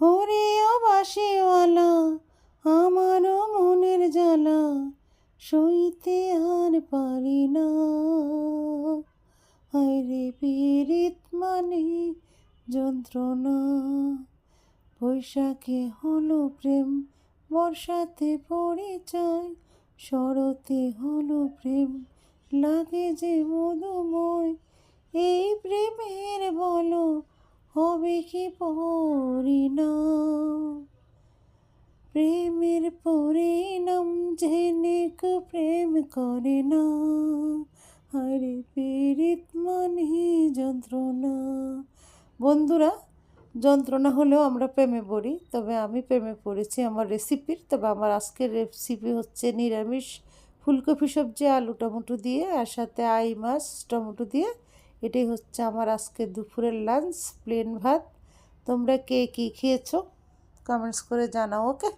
ওরে ও বাঁশিওয়ালা, আমারও মনের জ্বালা সইতে আর পারি না। হায়রে পীড়িত মানে যন্ত্রণা। বৈশাখে হলো প্রেম, বর্ষাতে পরিচয়, শরতে হলো প্রেম, লাগে যে মধুময়। এই প্রেমের বলো হবে কি পরিণাম? প্রেমের পরিণাম জেনে কেউ প্রেম করে না। আরে পীড়িত মানে যন্ত্রণা। বন্ধুরা, যন্ত্রণা হলেও আমরা প্রেমে পড়ি, তবে আমি প্রেমে পড়েছি আমার রেসিপির। তবে আমার আজকের রেসিপি হচ্ছে নিরামিষ ফুলকপি সবজি আলু টমেটো দিয়ে, আর সাথে আই মাছ টমেটো দিয়ে। এটাই হচ্ছে আমার আজকের দুপুরের লাঞ্চ, প্লেন ভাত। তোমরা কে কী খেয়েছো কমেন্টস করে জানাও, ওকে।